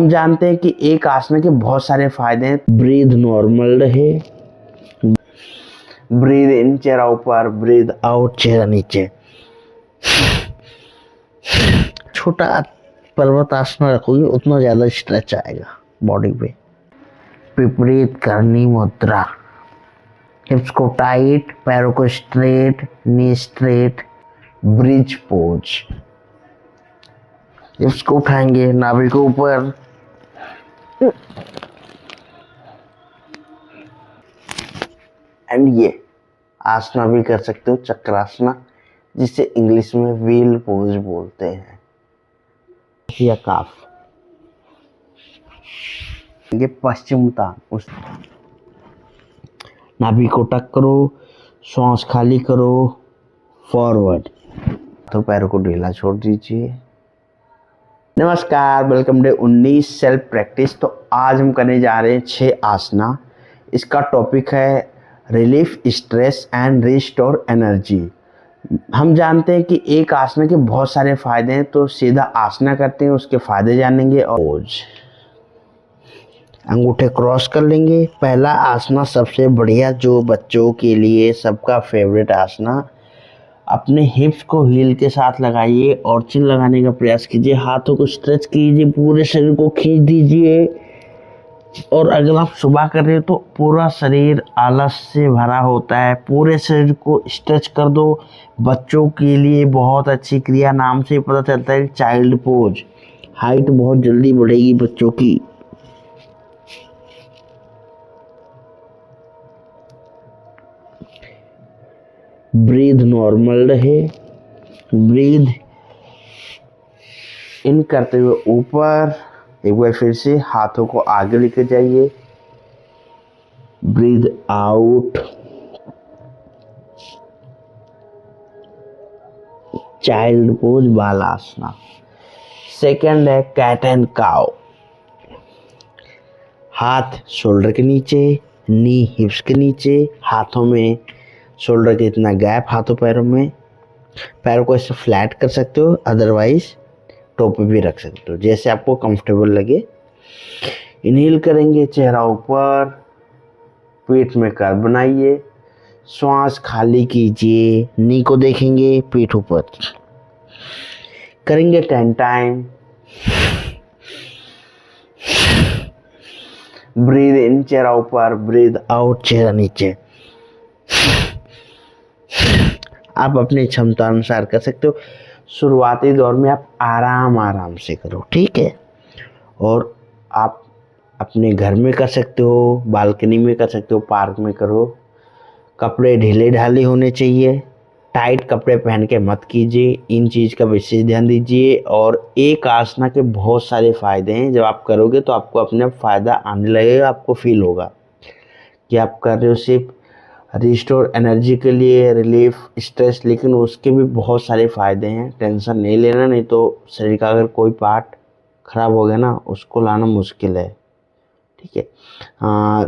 हम जानते हैं कि एक आसना के बहुत सारे फायदे हैं। ब्रीद नॉर्मल रहे, ब्रीद इन चेहरा ऊपर, ब्रीद आउट चेहरा नीचे। छोटा पर्वत आसना रखोगे उतना ज्यादा स्ट्रेच आएगा बॉडी पे। विपरीत करनी मुद्रा, हिप्स को टाइट, पैरों को straight, knee straight, bridge pose. हिप्स को उठाएंगे, नाभि को ऊपर, एंड ये आसना भी कर सकते हो, चक्रासना, जिसे इंग्लिश में व्हील पोज बोलते हैं, या काफ। ये पश्चिमोत्तान, नाभि को टक करो, श्वास खाली करो, फॉरवर्ड, तो पैरों को ढीला छोड़ दीजिए। नमस्कार, वेलकम डे 19 सेल्फ प्रैक्टिस। तो आज हम करने जा रहे हैं 6 आसना। इसका टॉपिक है relief stress and restore energy. हम जानते हैं कि एक आसना के बहुत सारे फायदे हैं, तो सीधा आसना करते हैं, उसके फायदे जानेंगे। और अंगूठे क्रॉस कर लेंगे। पहला आसना सबसे बढ़िया, जो बच्चों के लिए सबका फेवरेट आसना। अपने हिप्स को हील के साथ लगाइए और चिन लगाने का प्रयास कीजिए। हाथों को स्ट्रेच कीजिए, पूरे शरीर को खींच दीजिए। और अगर आप सुबह कर रहे हो तो पूरा शरीर आलस से भरा होता है, पूरे शरीर को स्ट्रेच कर दो। बच्चों के लिए बहुत अच्छी क्रिया, नाम से पता चलता है चाइल्ड पोज। हाइट बहुत जल्दी बढ़ेगी बच्चों की। ब्रीद नॉर्मल रहे, ब्रीद इन करते हुए ऊपर, एक बार फिर से हाथों को आगे लेकर जाइए, breathe out, child pose, balasana. Second है कैट एंड काउ। हाथ शोल्डर के नीचे, नी हिप्स के नीचे, हाथों में शोल्डर के इतना गैप, हाथों पैरों में। पैरों को ऐसे फ्लैट कर सकते हो, अदरवाइज टो पे भी रख सकते हो, जैसे आपको कंफर्टेबल लगे। इनहेल करेंगे, चेहरा ऊपर, पीठ में कर्व बनाइए, श्वास खाली कीजिए, नी को देखेंगे, पीठ ऊपर। करेंगे 10 टाइम। ब्रीद इन चेहरा ऊपर, ब्रीद आउट चेहरा नीचे। आप अपनी क्षमता अनुसार कर सकते हो। शुरुआती दौर में आप आराम से करो, ठीक है। और आप अपने घर में कर सकते हो, बालकनी में कर सकते हो, पार्क में करो। कपड़े ढीले ढाले होने चाहिए, टाइट कपड़े पहन के मत कीजिए। इन चीज़ का विशेष ध्यान दीजिए। और एक आसना के बहुत सारे फायदे हैं, जब आप करोगे तो आपको अपने फ़ायदा आने लगेगा, आपको फील होगा कि आप कर रहे हो सिर्फ रिस्टोर एनर्जी के लिए, रिलीफ स्ट्रेस, लेकिन उसके भी बहुत सारे फ़ायदे हैं। टेंशन नहीं लेना, नहीं तो शरीर का अगर कोई पार्ट खराब हो गया ना, उसको लाना मुश्किल है, ठीक है।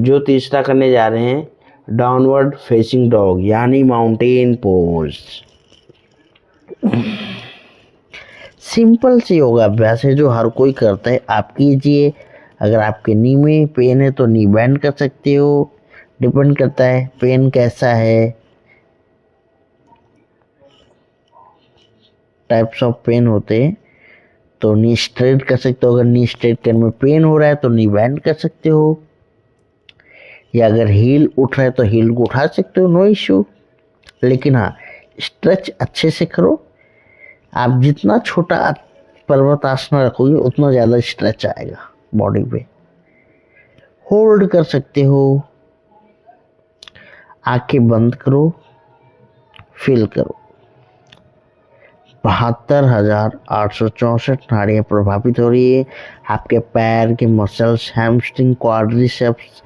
जो तीसरा करने जा रहे हैं, डाउनवर्ड फेसिंग डॉग, यानी माउंटेन पोज। सिंपल सी योगा अभ्यास है जो हर कोई करता है, आप कीजिए। अगर आपके नी में पेन है तो नी बेंड कर सकते हो, डिपेंड करता है पेन कैसा है, टाइप्स ऑफ पेन होते हैं। तो नी स्ट्रेट कर सकते हो, अगर नी स्ट्रेट करने में पेन हो रहा है तो नी बेंड कर सकते हो। या अगर हील उठ रहा है तो हील को उठा सकते हो, नो इश्यू। लेकिन हाँ, स्ट्रेच अच्छे से करो। आप जितना छोटा पर्वत आसना रखोगे उतना ज़्यादा स्ट्रेच आएगा बॉडी पे। होल्ड कर सकते हो, आंखें बंद करो, फील करो। 72,864 नाड़ियाँ प्रभावित हो रही है। आपके पैर के muscles, hamstring, quadriceps,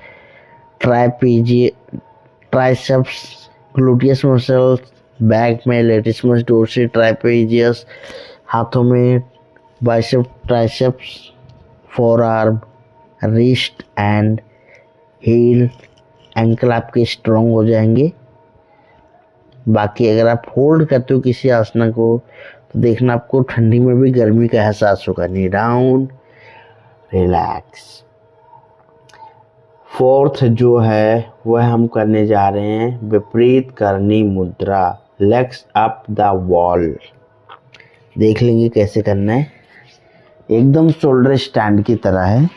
triceps, gluteus muscles, back में लेटिसिमस डोर्सी, ट्राइपेजियस, हाथों में bicep, triceps, forearm, wrist and heel, ankle आपके स्ट्रॉन्ग हो जाएंगे। बाकी अगर आप होल्ड करते हो किसी आसना को तो देखना आपको ठंडी में भी गर्मी का एहसास होगा। Knee down, relax. फोर्थ जो है वह हम करने जा रहे हैं विपरीत करनी मुद्रा, लेग्स अप द वॉल। देख लेंगे कैसे करना है। एकदम शोल्डर स्टैंड की तरह है।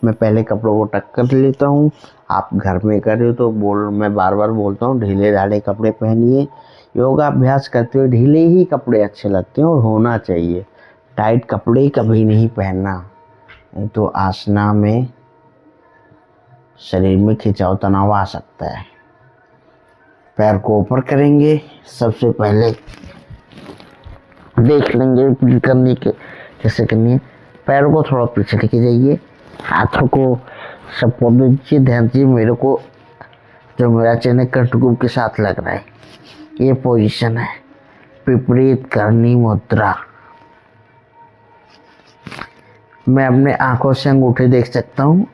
मैं पहले कपड़ों को टक कर लेता हूँ। आप घर में कर रहे हो तो मैं बार बार बोलता हूँ ढीले ढाले कपड़े पहनिए। योगाभ्यास करते हुए ढीले ही कपड़े अच्छे लगते हैं और होना चाहिए। टाइट कपड़े कभी नहीं पहनना, नहीं तो आसना में शरीर में खिंचाव तनाव आ सकता है। पैर को ऊपर करेंगे। सबसे पहले देख लेंगे करने के कैसे करनी है। पैरों को थोड़ा पीछे लेके जाइए, हाथों को सपोर्ट दीजिए। ध्यान दीजिए मेरे को जो मेरा चेहरा कटघूम के साथ लग रहा है, ये पोजीशन है विपरीत करनी मुद्रा। मैं अपने आंखों से अंगूठे देख सकता हूँ।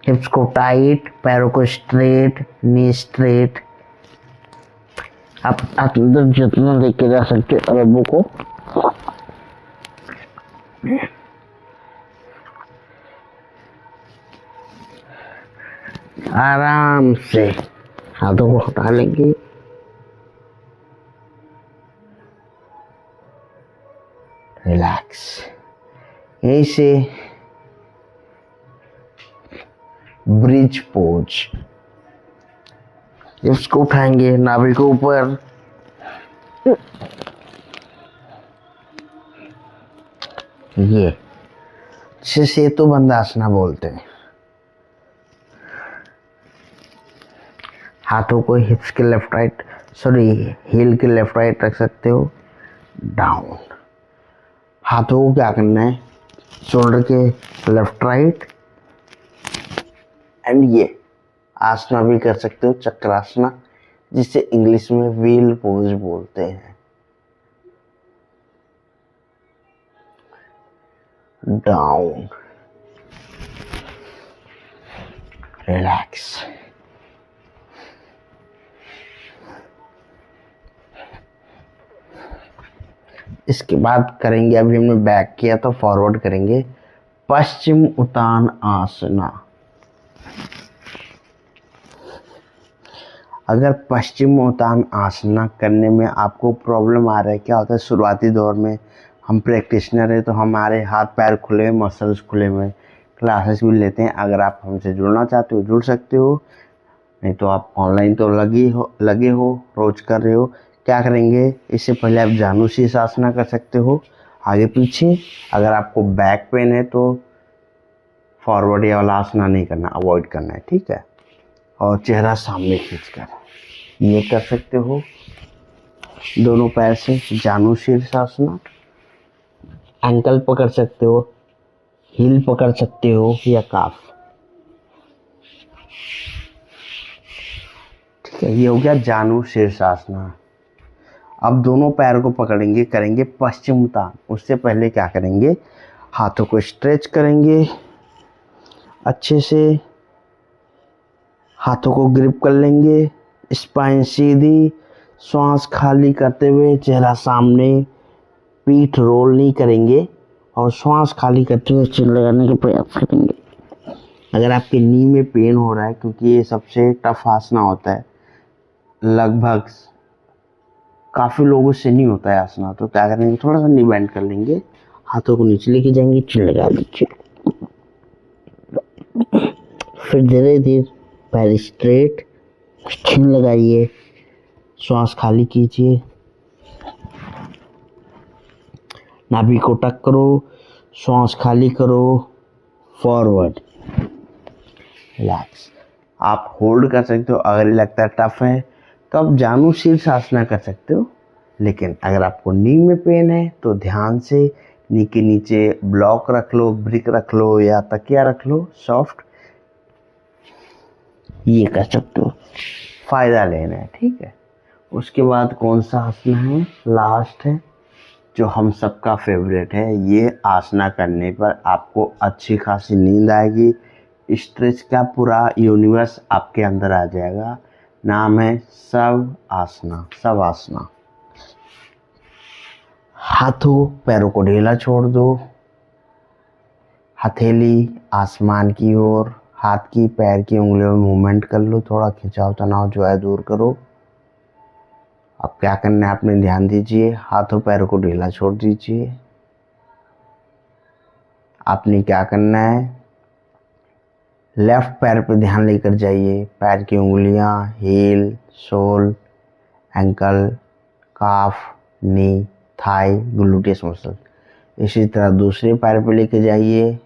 हिप्स को टाइट, पैरों को स्ट्रेट, नी स्ट्रेट। आप अंदर जितना लेके जा सकते अरबों को। आराम से हाथों को हटा लेंगे। रिलैक्स। यहीं से ब्रिज पोज। इसको उठाएंगे नाभि को ऊपर, ये अच्छे से तो बंदासना बोलते हैं। हाथों को हिप्स के लेफ्ट राइट हील के लेफ्ट राइट रख सकते हो। डाउन। हाथों को क्या करना है, शोल्डर के लेफ्ट राइट। एंड ये आसना भी कर सकते हो, चक्रासना, जिसे इंग्लिश में व्हील पोज बोलते हैं। डाउन। रिलैक्स। इसके बाद करेंगे, अभी हमने बैक किया तो फॉरवर्ड करेंगे पश्चिम उत्तान आसना। अगर पश्चिम उत्तान आसना करने में आपको प्रॉब्लम आ रहा है, क्या होता है शुरुआती दौर में हम प्रैक्टिशनर है तो हमारे हाथ पैर खुले हुए, मसल्स खुले हुए, क्लासेस भी लेते हैं। अगर आप हमसे जुड़ना चाहते हो जुड़ सकते हो, नहीं तो आप ऑनलाइन तो लगे हो रोज कर रहे हो। क्या करेंगे, इससे पहले आप जानु शीर्षासना कर सकते हो आगे पीछे। अगर आपको बैक पेन है तो फॉरवर्ड या वाला आसना नहीं करना, अवॉइड करना है, ठीक है। और चेहरा सामने खींचकर ये कर सकते हो दोनों पैर से जानु शीर्षासना। एंकल पकड़ सकते हो, हील पकड़ सकते हो या काफ, ठीक है। ये हो गया जानु शीर्षासना। अब दोनों पैर को पकड़ेंगे, करेंगे पश्चिम उत्तान। उससे पहले क्या करेंगे, हाथों को स्ट्रेच करेंगे अच्छे से, हाथों को ग्रिप कर लेंगे, स्पाइन सीधी, श्वास खाली करते हुए चेहरा सामने, पीठ रोल नहीं करेंगे और श्वास खाली करते हुए चिन लगाने का प्रयास करेंगे। अगर आपके नी में पेन हो रहा है, क्योंकि ये सबसे टफ आसना होता है, लगभग काफ़ी लोगों से नहीं होता है आसना, तो क्या करेंगे थोड़ा सा नी बेंड कर लेंगे, हाथों को नीचे लेके जाएंगे, चिन लगा लीजिए। फिर धीरे धीरे पैर स्ट्रेट, चिन लगाइए, श्वास खाली कीजिए, नाभि को टक करो, श्वास खाली करो, फॉरवर्ड। रिलैक्स। आप होल्ड कर सकते हो। अगर ये लगता है टफ है तो आप जानु शीर्षासना कर सकते हो, लेकिन अगर आपको नी में पेन है तो ध्यान से नी के नीचे ब्लॉक रख लो, ब्रिक रख लो या तकिया रख लो सॉफ्ट, ये कर सकते हो, फायदा लेना है, ठीक है। उसके बाद कौन सा आसना है, लास्ट है जो हम सबका फेवरेट है। ये आसना करने पर आपको अच्छी खासी नींद आएगी, स्ट्रेस का पूरा यूनिवर्स आपके अंदर आ जाएगा। नाम है शव आसना, शव आसना। हाथों पैरों को ढीला छोड़ दो। हथेली आसमान की ओर, हाथ की पैर की उंगलियों में मूवमेंट कर लो, थोड़ा खिंचाव तनाव जो है दूर करो। अब क्या करना है आपने ध्यान दीजिए, हाथों पैरों को ढीला छोड़ दीजिए। आपने क्या करना है, लेफ्ट पैर पर ध्यान लेकर जाइए। पैर की उंगलियां, हील, सोल, एंकल, काफ, नी, थाई, ग्लूटियस मसल। इसी तरह दूसरे पैर पे लेके जाइए।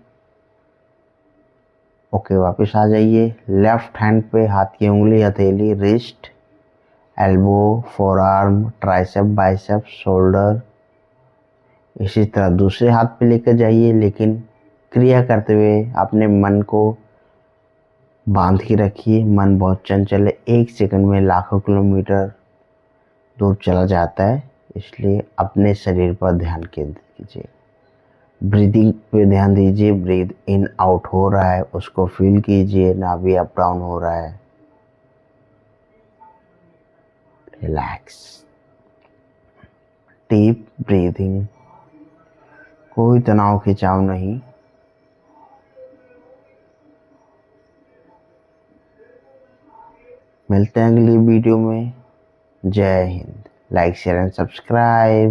ओके, वापस आ जाइए। लेफ्ट हैंड पे हाथ की उंगली, हथेली, wrist, elbow, four arm, tricep, bicep, shoulder. इसी तरह दूसरे हाथ पे लेकर जाइए, लेकिन क्रिया करते हुए अपने मन को बांध के रखिए। मन बहुत चंचल है, 1 सेकंड में लाखों किलोमीटर दूर चला जाता है, इसलिए अपने शरीर पर ध्यान केंद्रित कीजिए। ब्रीदिंग पे ध्यान दीजिए, ब्रीद इन आउट हो रहा है उसको फील कीजिए, नाभि अप डाउन हो रहा है। रिलैक्स, डीप ब्रीदिंग, कोई तनाव खिंचाव नहीं। मिलते हैं अगली वीडियो में। जय Hind. Like share and subscribe.